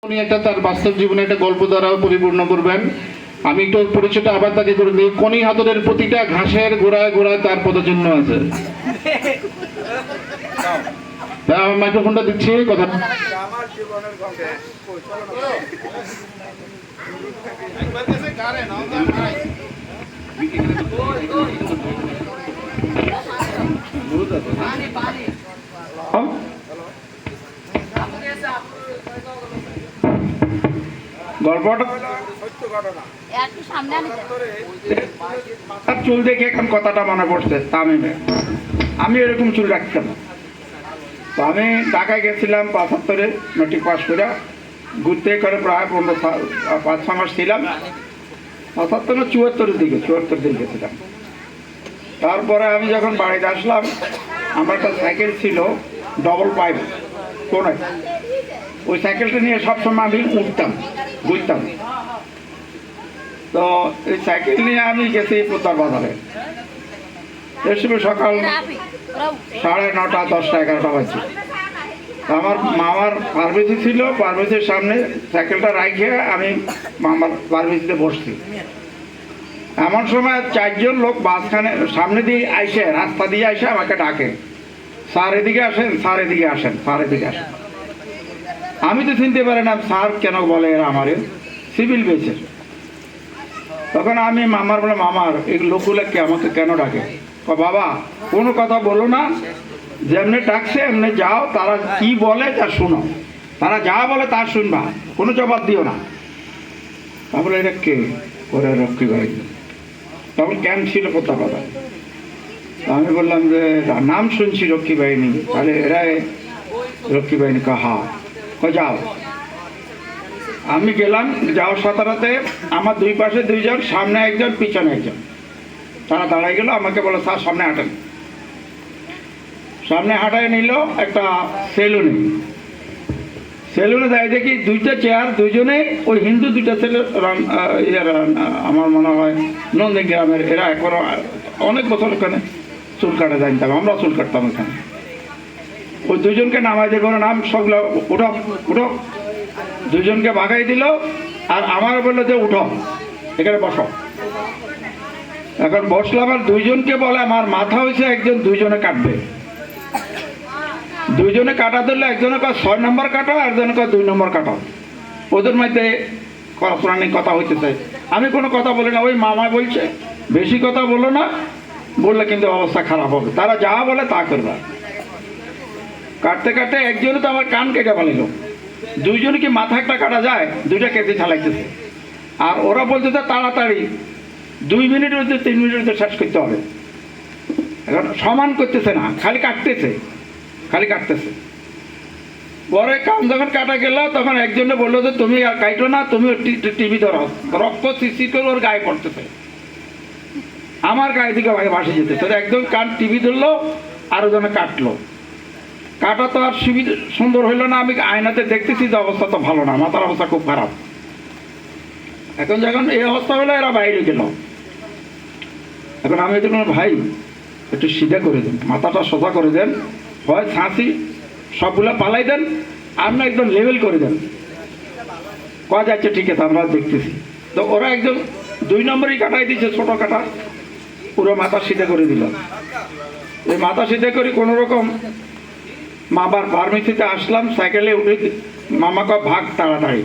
উনি একটা তার বাস্তব জীবনে একটা গল্প দ্বারা পরিপূর্ণ করবেন। আমি একটু পরিচয়টা আবার তাকে করে দিই। কোনি হাতরের প্রতিটা ঘাসের গোড়ায় গোড়ায় তার পদচিহ্ন আছে। মাইক্রোফোনটা দিচ্ছি কথা। গল্পটা চুল দেখে এখন কথাটা মনে পড়ছে। তামিমে আমি এরকম চুল রাখতাম। তো আমি ঢাকায় গেছিলাম ৭৫-এ মেট্রিক পাস করে, ঘুরতে করে প্রায় ৫-৬ মাস ছিলাম। ৭৫-৭৪-এর দিকে ৭৪ দিন গেছিলাম। তারপরে আমি যখন বাড়িতে আসলাম, আমার একটা সাইকেল ছিল ডবল পাইপ কোনায়। ওই সাইকেলটা নিয়ে সবসময় আমি উঠতাম, ঘুরতাম। তো এই সাইকেল নিয়ে আমি গেছি পোতার বাজারে। এর সময় সকাল 9:30, 10টা, 11টা বাজছে। আমার মামার ফার্মেসি ছিল, ফার্মেসির সামনে সাইকেলটা রাখে আমি মামার ফার্মেসিতে বসছি। এমন সময় 4জন লোক মাঝখানে সামনে দিয়ে আইসে, রাস্তা দিয়ে আইসে আমাকে ডাকে, স্যার এদিকে আসেন, স্যার এদিকে আসেন, স্যার এদিকে আসেন। আমি তো চিনতে পারি না স্যার কেন বলে এরা আমারে, সিভিল বেসের। তখন আমি মামার বলে, মামার এই লোকগুলো আমাকে কেন ডাকে? বাবা কোনো কথা বলো না, যেমনি ডাকছে এমনি যাও, তারা কি বলে তা শুনো, তারা যা বলে তা শুনবা, কোনো জবাব দিও না। তারপরে এটা কে করে রক্ষী বাহিনী, তখন ক্যাম্প ছিল কোথাও কথা। আমি বললাম যে নাম শুনছি রক্ষী বাহিনী, তাহলে এরাই রক্ষী বাহিনী। হা যাও। আমি গেলাম, যাওয়ার সাথে সাথে আমার দুই পাশে 2জন, সামনে একজন, পিছনে একজন। তারা দাঁড়াই গেল, আমাকে বলো স্যার সামনে হাঁটেন। সামনে হাঁটায় নিল একটা সেলুনে। সেলুনে দেয় দেখি 2টা চেয়ার, 2জনে ওই হিন্দু 2টা ছেলে, আমার মনে হয় নন্দী গ্রামের। এরা এখনো অনেক বছর ওখানে চুল কাটা জানতাম, আমরা চুল কাটতাম ওখানে। ওই 2জনকে নামাই দিয়ে কোনো নাম সবগুলো উঠো উঠো, 2জনকে ভাগাই দিল। আর আমার বললো যে উঠো, এখানে বসো। এখন বসলাম, আর 2জনকে বলে আমার মাথা হয়েছে একজন 2জনে কাটবে। 2জনে কাটা ধরলে একজনে কয় 6 নম্বর কাটো, একজনে কয় 2 নম্বর কাটো। ওদের মধ্যে প্রাণী কথা হইতেছে। আমি কোনো কথা বলি না। ওই মামা বলছে বেশি কথা বলো না, বললে কিন্তু অবস্থা খারাপ হবে, তারা যা বলে তা করবে। কাটতে কাটতে একজনে তো আমার কান কেটে ফেলিল। 2জনে কি মাথা একটা কাটা যায়? 2টা কেটে চালাইতেছে। আর ওরা বলতেছে তাড়াতাড়ি 2 মিনিট হচ্ছে 3 মিনিট শেষ করতে হবে। এখন সমান করতেছে না, খালি কাটতেছে, খালি কাটতেছে। পরে কান যখন কাটা গেল, তখন একজনে বললো যে তুমি আর কাটো না, তুমি টিভি ধরো, রক্ত সিসি করে ওর গায়ে পড়তেছে, আমার গায়ে দিকে ভাসে যেতেছে। একদম কান টিভি ধরলো, আরো জনে কাটলো। কাটা তো আর সুন্দর হইলো না। আমি আয়নাতে দেখতেছি যে অবস্থা তো ভালো না, মাথার অবস্থা খুব খারাপ। এখন যখন এই অবস্থা হলো, এরা বাইরে গেল। এখন আমি দেখলাম, ভাই একটু সিধা করে দেন, মাথাটা সোজা করে দেন, হয় ছাঁচি সবগুলো পালাই দেন, আর না একদম লেভেল করে দেন। কয়া যাচ্ছে ঠিক আছে, আমরা দেখতেছি। তো ওরা একদম 2 নম্বরই কাটাই দিচ্ছে, ছোট কাটা, পুরো মাথা সিধা করে দিল। এই মাথা সিধা করে কোনো রকম মামার ফার্মেসিতে আসলাম, সাইকেলে উঠে মামাকে ভাগ তাড়াতাড়ি।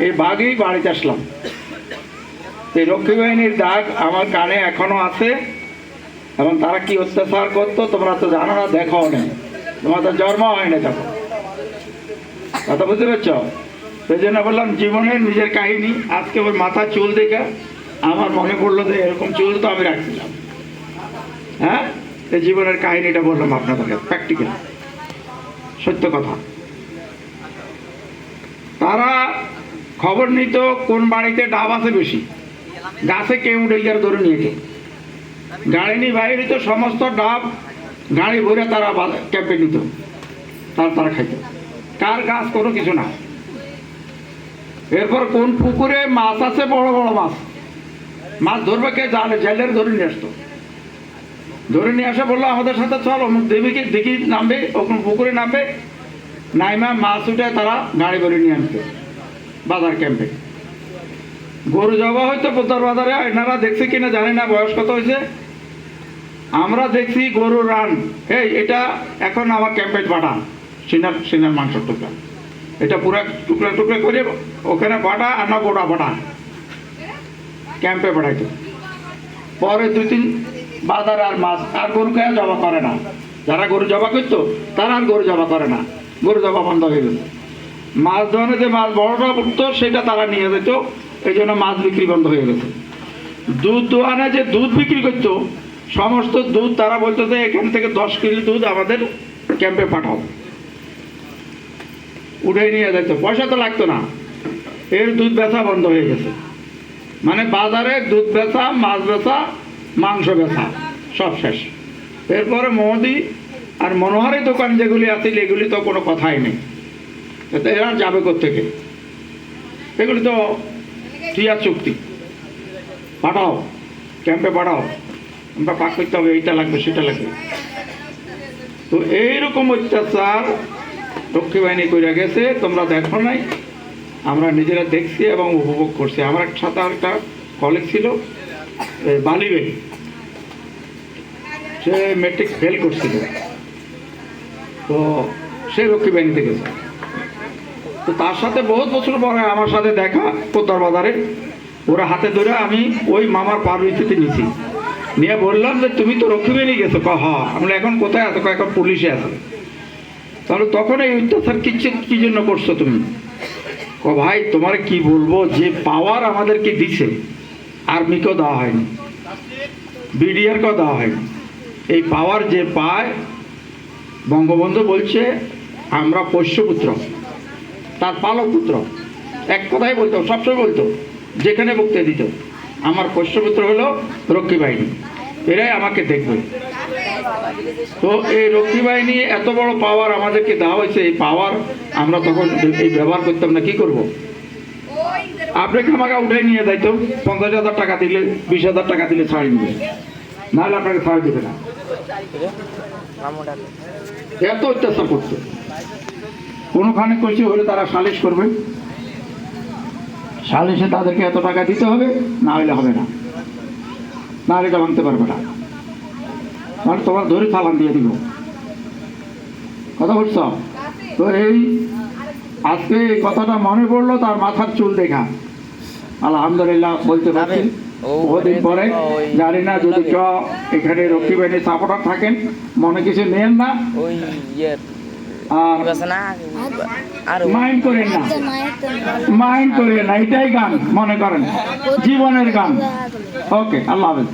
এই ভাগেই বাড়িতে আসলাম। এই রক্ষী বাহিনীর দাগ আমার কানে এখনো আছে, এবং তারা কি অত্যাচার করতো তোমরা তো জানো না, দেখাও নেই, তোমার তো জন্ম হয় না তখন। কথা বুঝতে পারছ? সেই জন্য বললাম জীবনের নিজের কাহিনী। আজকে ওর মাথা চুল দেখে আমার মনে পড়লো যে এরকম চুল তো আমি রাখছিলাম। হ্যাঁ, এই জীবনের কাহিনীটা বললাম আপনাদেরকে, প্র্যাকটিক্যাল সত্য কথা। তারা খবর নিত কোন বাড়িতে ডাব আছে বেশি, গাছে কেউ উঠে গিয়ে ধরে নিয়ে যেত, গাড়ি নিয়ে বাইরে তো সমস্ত ডাব গাড়ি ভরে তারা ক্যাম্পে নিত, তারা খাইত। কার গাছ কোনো কিছু না। এরপর কোন পুকুরে মাছ আছে, বড় বড় মাছ, মাছ ধরবে কে জানে, জেলের ধরে নিয়ে আসতো। ধরে নিয়ে আসে, বললো আমাদের সাথে চল, অমুক দেবীকে দেখি নামবে, ওখানে পুকুরে নামবে, নাইমা মাছ উঠে তারা গাড়ি করে নিয়ে আনতো বাজার ক্যাম্পে। গরু জবা হয়তো পোতার বাজারে, এনারা দেখছি কিনা জানি না, বয়স কত হয়েছে, আমরা দেখছি গরু রান, এই এটা এখন আমার ক্যাম্পে পাঠান, সিনার মাংসের টুকরা, এটা পুরো টুকরা টুকরা করে ওখানে পাঠা আর না গোটা পাঠা ক্যাম্পে পাঠাইতো। পরে 2-3 বাজার আর মাছ আর গরু খেয়ে জবা করে না, যারা গরু জবা করতো তারা আর গরু জবা করে না, গরু জবা বন্ধ হয়ে গেছে। মাছ ধরে যে মাছ বড়টা উঠতো সেটা তারা নিয়ে যেত, এই জন্য মাছ বিক্রি বন্ধ হয়ে গেছে। দুধ দোয়ানে যে দুধ বিক্রি করতো, সমস্ত দুধ তারা বলতো যে এখান থেকে 10 কেজি দুধ আমাদের ক্যাম্পে পাঠাও, উঠে নিয়ে যেত, পয়সা তো লাগতো না। এর দুধ বেচা বন্ধ হয়ে গেছে, মানে বাজারে দুধ বেচা, মাছ বেচা, মাংস বেচা সব শেষ। এরপরে মোদি আর মনোহারি দোকান যেগুলি আছে এগুলি তো কোনো কথাই নেই, এরা যাবে কোত্থেকে? এগুলি তো টিয়া চুক্তি, পাঠাও ক্যাম্পে পাঠাও, আমরা পাক করতে হবে, এইটা লাগবে সেটা লাগবে। তো এইরকম অত্যাচার রক্ষী বাহিনী করে গেছে, তোমরা দেখো নাই, আমরা নিজেরা দেখছি এবং উপভোগ করছি। আমার সাথে একটা কলিগ ছিল বালিবে, সে মেট্রিক ফেল করছিল, তো সে রক্ষী বাহিনীতে গেছে। তো তার সাথে বহুত বছর পরে আমার সাথে দেখা পোতার বাজারে, ওরা হাতে ধরে আমি ওই মামার পারমিতিতে নিয়েছি, নিয়ে বললাম যে তুমি তো রক্ষী বাহিনী গেছো, হ্যাঁ। আমরা এখন কোথায় আছো? এখন পুলিশে আছো। তাহলে তখন এই অত্যাচার কি জন্য করছো তুমি? ভাই তোমার কি বলবো, যে পাওয়ার আমাদেরকে দিছে, আর্মিকেও দেওয়া হয়নি, বিডিআরকেও দেওয়া হয়নি। এই পাওয়ার যে পায়, বঙ্গবন্ধু বলছে আমরা পোষ্যপুত্র, তার পালক পুত্র, এক কথাই বলতো, সবসময় বলতো, যেখানে বক্তৃতা দিত, আমার পোষ্যপুত্র হলো রক্ষী বাহিনী, এরাই আমাকে দেখবে। তো এই রক্ষী বাহিনী এত বড় পাওয়ার আমাদেরকে দেওয়া হয়েছে, এই পাওয়ার আমরা তখন এই ব্যবহার করতাম না, কি করব? আপনাকে আমাকে উঠে নিয়ে যাইতো, 50,000 টাকা দিলে, 20,000 টাকা দিলে ছাড়ি দিবে, নাহলে আপনাকে ছাড়ি দেবে না। এত অত্যাচার করতো। কোনোখানে কিছু হলে তারা সালিশ করবে, সালিশে তাদেরকে এত টাকা দিতে হবে, না হলে হবে না, না হলে এটা ভাঙতে পারবে না, মানে তোমার ধরে চালান দিয়ে দিব। কথা বলছ? তো এই আজকে এই কথাটা মনে পড়লো, তার মাথার চুল দেখা আলহামদুলিল্লাহ বলতে পারছি। বহুদিন পরে, জানি না যদি কেউ এখানে রক্ষী বাহিনীর সাপোর্টার থাকেন, মনে কিছু নেন না, আর মাইন্ড করেন না, মাইন্ড করেন না, এটাই গান মনে করেন, জীবনের গান। ওকে, আল্লাহ হাফেজ।